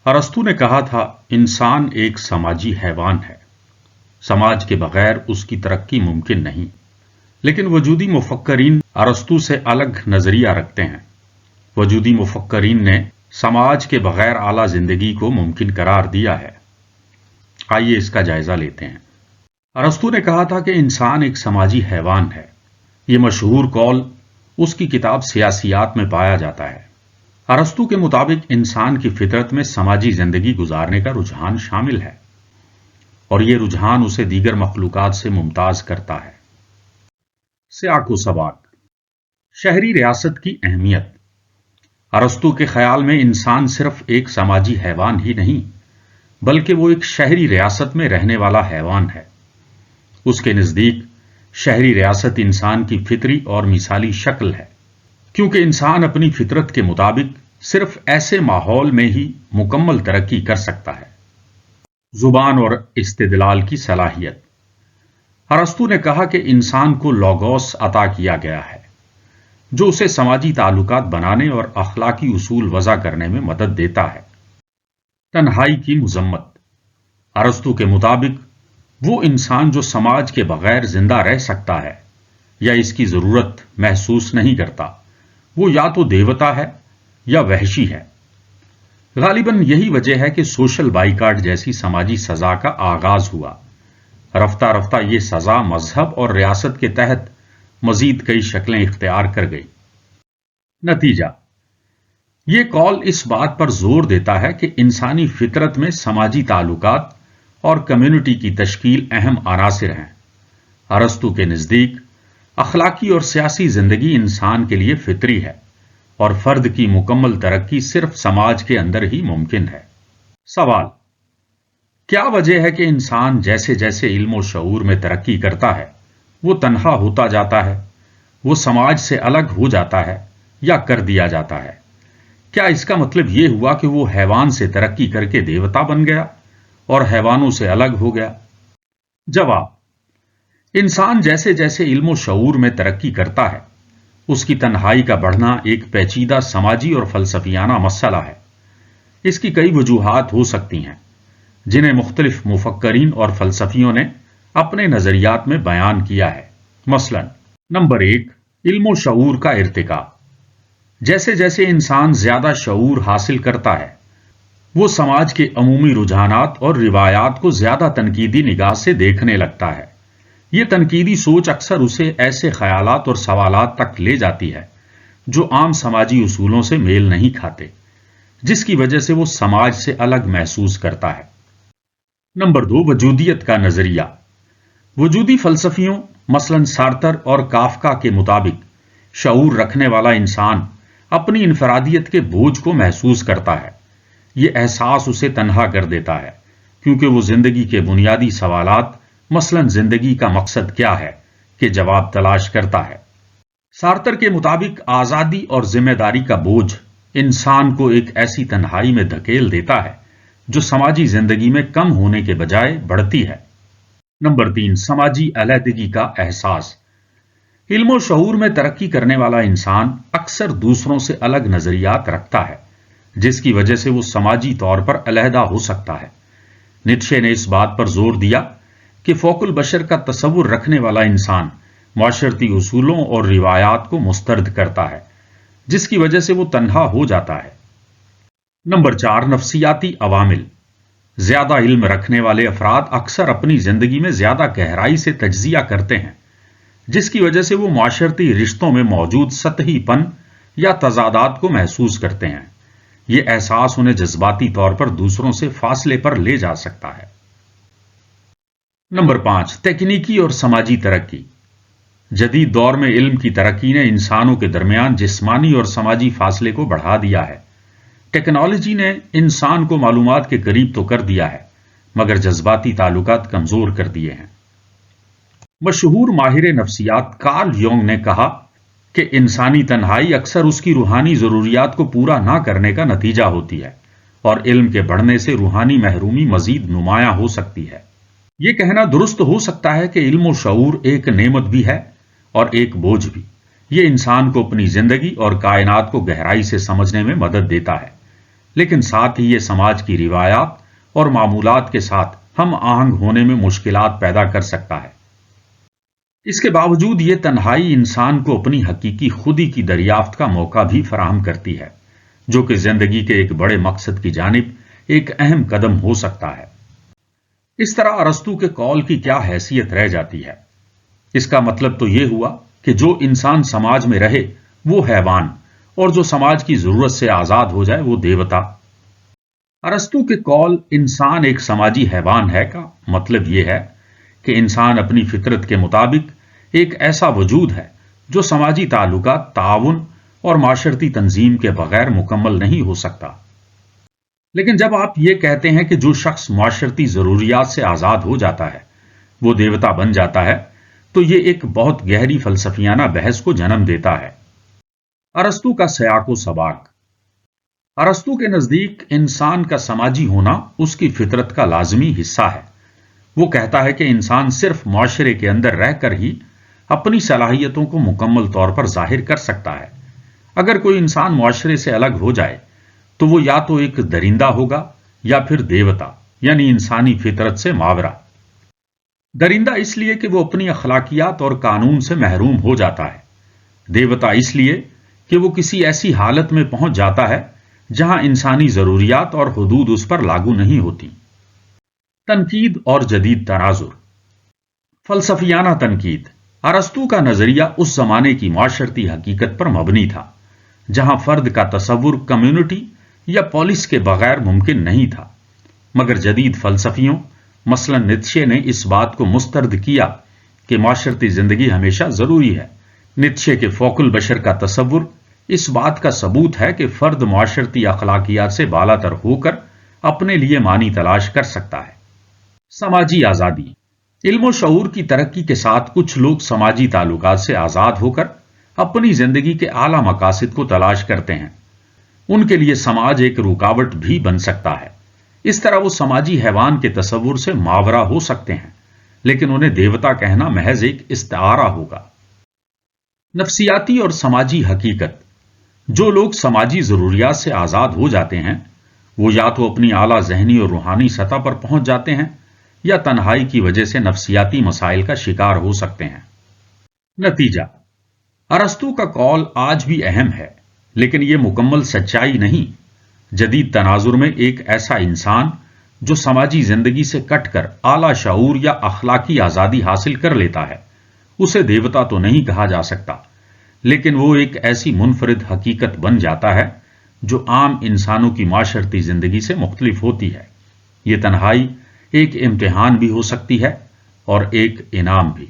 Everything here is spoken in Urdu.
ارسطو نے کہا تھا انسان ایک سماجی حیوان ہے۔ سماج کے بغیر اس کی ترقی ممکن نہیں۔ لیکن وجودی مفکرین ارسطو سے الگ نظریہ رکھتے ہیں۔ وجودی مفکرین نے سماج کے بغیر اعلیٰ زندگی کو ممکن قرار دیا ہے۔ آئیے اس کا جائزہ لیتے ہیں۔ ارسطو نے کہا تھا کہ انسان ایک سماجی حیوان ہے۔ یہ مشہور قول اس کی کتاب سیاسیات میں پایا جاتا ہے۔ ارسطو کے مطابق انسان کی فطرت میں سماجی زندگی گزارنے کا رجحان شامل ہے، اور یہ رجحان اسے دیگر مخلوقات سے ممتاز کرتا ہے۔ سیاق و سباق: شہری ریاست کی اہمیت۔ ارسطو کے خیال میں انسان صرف ایک سماجی حیوان ہی نہیں، بلکہ وہ ایک شہری ریاست میں رہنے والا حیوان ہے۔ اس کے نزدیک شہری ریاست انسان کی فطری اور مثالی شکل ہے، کیونکہ انسان اپنی فطرت کے مطابق صرف ایسے ماحول میں ہی مکمل ترقی کر سکتا ہے۔ زبان اور استدلال کی صلاحیت۔ ارسطو نے کہا کہ انسان کو لوگوس عطا کیا گیا ہے، جو اسے سماجی تعلقات بنانے اور اخلاقی اصول وضع کرنے میں مدد دیتا ہے۔ تنہائی کی مذمت۔ ارسطو کے مطابق وہ انسان جو سماج کے بغیر زندہ رہ سکتا ہے یا اس کی ضرورت محسوس نہیں کرتا، وہ یا تو دیوتا ہے یا وحشی ہے۔ غالباً یہی وجہ ہے کہ سوشل بائیکاٹ جیسی سماجی سزا کا آغاز ہوا۔ رفتہ رفتہ یہ سزا مذہب اور ریاست کے تحت مزید کئی شکلیں اختیار کر گئی۔ نتیجہ: یہ قول اس بات پر زور دیتا ہے کہ انسانی فطرت میں سماجی تعلقات اور کمیونٹی کی تشکیل اہم عناصر ہیں۔ ارسطو کے نزدیک اخلاقی اور سیاسی زندگی انسان کے لیے فطری ہے، اور فرد کی مکمل ترقی صرف سماج کے اندر ہی ممکن ہے۔ سوال: کیا وجہ ہے کہ انسان جیسے جیسے علم و شعور میں ترقی کرتا ہے، وہ تنہا ہوتا جاتا ہے، وہ سماج سے الگ ہو جاتا ہے یا کر دیا جاتا ہے؟ کیا اس کا مطلب یہ ہوا کہ وہ حیوان سے ترقی کر کے دیوتا بن گیا اور حیوانوں سے الگ ہو گیا؟ جواب: انسان جیسے جیسے علم و شعور میں ترقی کرتا ہے، اس کی تنہائی کا بڑھنا ایک پیچیدہ سماجی اور فلسفیانہ مسئلہ ہے۔ اس کی کئی وجوہات ہو سکتی ہیں، جنہیں مختلف مفکرین اور فلسفیوں نے اپنے نظریات میں بیان کیا ہے۔ مثلا نمبر 1، علم و شعور کا ارتقاء۔ جیسے جیسے انسان زیادہ شعور حاصل کرتا ہے، وہ سماج کے عمومی رجحانات اور روایات کو زیادہ تنقیدی نگاہ سے دیکھنے لگتا ہے۔ یہ تنقیدی سوچ اکثر اسے ایسے خیالات اور سوالات تک لے جاتی ہے جو عام سماجی اصولوں سے میل نہیں کھاتے، جس کی وجہ سے وہ سماج سے الگ محسوس کرتا ہے۔ نمبر 2، وجودیت کا نظریہ۔ وجودی فلسفیوں مثلا سارتر اور کافکا کے مطابق شعور رکھنے والا انسان اپنی انفرادیت کے بوجھ کو محسوس کرتا ہے۔ یہ احساس اسے تنہا کر دیتا ہے، کیونکہ وہ زندگی کے بنیادی سوالات مثلا زندگی کا مقصد کیا ہے کہ جواب تلاش کرتا ہے۔ سارتر کے مطابق آزادی اور ذمہ داری کا بوجھ انسان کو ایک ایسی تنہائی میں دھکیل دیتا ہے جو سماجی زندگی میں کم ہونے کے بجائے بڑھتی ہے۔ نمبر 3، سماجی علیحدگی کا احساس۔ علم و شعور میں ترقی کرنے والا انسان اکثر دوسروں سے الگ نظریات رکھتا ہے، جس کی وجہ سے وہ سماجی طور پر علیحدہ ہو سکتا ہے۔ نیٹشے نے اس بات پر زور دیا کہ فوق البشر کا تصور رکھنے والا انسان معاشرتی اصولوں اور روایات کو مسترد کرتا ہے، جس کی وجہ سے وہ تنہا ہو جاتا ہے۔ نمبر 4، نفسیاتی عوامل۔ زیادہ علم رکھنے والے افراد اکثر اپنی زندگی میں زیادہ گہرائی سے تجزیہ کرتے ہیں، جس کی وجہ سے وہ معاشرتی رشتوں میں موجود سطحی پن یا تضادات کو محسوس کرتے ہیں۔ یہ احساس انہیں جذباتی طور پر دوسروں سے فاصلے پر لے جا سکتا ہے۔ نمبر 5، تکنیکی اور سماجی ترقی۔ جدید دور میں علم کی ترقی نے انسانوں کے درمیان جسمانی اور سماجی فاصلے کو بڑھا دیا ہے۔ ٹیکنالوجی نے انسان کو معلومات کے قریب تو کر دیا ہے، مگر جذباتی تعلقات کمزور کر دیے ہیں۔ مشہور ماہر نفسیات کارل یونگ نے کہا کہ انسانی تنہائی اکثر اس کی روحانی ضروریات کو پورا نہ کرنے کا نتیجہ ہوتی ہے، اور علم کے بڑھنے سے روحانی محرومی مزید نمایاں ہو سکتی ہے۔ یہ کہنا درست ہو سکتا ہے کہ علم و شعور ایک نعمت بھی ہے اور ایک بوجھ بھی۔ یہ انسان کو اپنی زندگی اور کائنات کو گہرائی سے سمجھنے میں مدد دیتا ہے، لیکن ساتھ ہی یہ سماج کی روایات اور معمولات کے ساتھ ہم آہنگ ہونے میں مشکلات پیدا کر سکتا ہے۔ اس کے باوجود یہ تنہائی انسان کو اپنی حقیقی خودی کی دریافت کا موقع بھی فراہم کرتی ہے، جو کہ زندگی کے ایک بڑے مقصد کی جانب ایک اہم قدم ہو سکتا ہے۔ اس طرح ارسطو کے قول کی کیا حیثیت رہ جاتی ہے؟ اس کا مطلب تو یہ ہوا کہ جو انسان سماج میں رہے وہ حیوان، اور جو سماج کی ضرورت سے آزاد ہو جائے وہ دیوتا۔ ارسطو کے قول انسان ایک سماجی حیوان ہے کا مطلب یہ ہے کہ انسان اپنی فطرت کے مطابق ایک ایسا وجود ہے جو سماجی تعلقات، تعاون اور معاشرتی تنظیم کے بغیر مکمل نہیں ہو سکتا۔ لیکن جب آپ یہ کہتے ہیں کہ جو شخص معاشرتی ضروریات سے آزاد ہو جاتا ہے وہ دیوتا بن جاتا ہے، تو یہ ایک بہت گہری فلسفیانہ بحث کو جنم دیتا ہے۔ ارسطو کا سیاق و سباق۔ ارسطو کے نزدیک انسان کا سماجی ہونا اس کی فطرت کا لازمی حصہ ہے۔ وہ کہتا ہے کہ انسان صرف معاشرے کے اندر رہ کر ہی اپنی صلاحیتوں کو مکمل طور پر ظاہر کر سکتا ہے۔ اگر کوئی انسان معاشرے سے الگ ہو جائے تو وہ یا تو ایک درندہ ہوگا یا پھر دیوتا، یعنی انسانی فطرت سے ماورا۔ درندہ اس لیے کہ وہ اپنی اخلاقیات اور قانون سے محروم ہو جاتا ہے، دیوتا اس لیے کہ وہ کسی ایسی حالت میں پہنچ جاتا ہے جہاں انسانی ضروریات اور حدود اس پر لاگو نہیں ہوتی۔ تنقید اور جدید تناظر۔ فلسفیانہ تنقید۔ ارسطو کا نظریہ اس زمانے کی معاشرتی حقیقت پر مبنی تھا جہاں فرد کا تصور کمیونٹی یا پولیس کے بغیر ممکن نہیں تھا، مگر جدید فلسفیوں مثلا نیتشے نے اس بات کو مسترد کیا کہ معاشرتی زندگی ہمیشہ ضروری ہے۔ نیتشے کے فوق البشر کا تصور اس بات کا ثبوت ہے کہ فرد معاشرتی اخلاقیات سے بالا تر ہو کر اپنے لیے معنی تلاش کر سکتا ہے۔ سماجی آزادی۔ علم و شعور کی ترقی کے ساتھ کچھ لوگ سماجی تعلقات سے آزاد ہو کر اپنی زندگی کے اعلیٰ مقاصد کو تلاش کرتے ہیں۔ ان کے لیے سماج ایک رکاوٹ بھی بن سکتا ہے۔ اس طرح وہ سماجی حیوان کے تصور سے ماورا ہو سکتے ہیں، لیکن انہیں دیوتا کہنا محض ایک استعارہ ہوگا۔ نفسیاتی اور سماجی حقیقت۔ جو لوگ سماجی ضروریات سے آزاد ہو جاتے ہیں وہ یا تو اپنی اعلیٰ ذہنی اور روحانی سطح پر پہنچ جاتے ہیں یا تنہائی کی وجہ سے نفسیاتی مسائل کا شکار ہو سکتے ہیں۔ نتیجہ۔ ارسطو کا قول آج بھی اہم ہے، لیکن یہ مکمل سچائی نہیں۔ جدید تناظر میں ایک ایسا انسان جو سماجی زندگی سے کٹ کر اعلیٰ شعور یا اخلاقی آزادی حاصل کر لیتا ہے اسے دیوتا تو نہیں کہا جا سکتا، لیکن وہ ایک ایسی منفرد حقیقت بن جاتا ہے جو عام انسانوں کی معاشرتی زندگی سے مختلف ہوتی ہے۔ یہ تنہائی ایک امتحان بھی ہو سکتی ہے اور ایک انعام بھی۔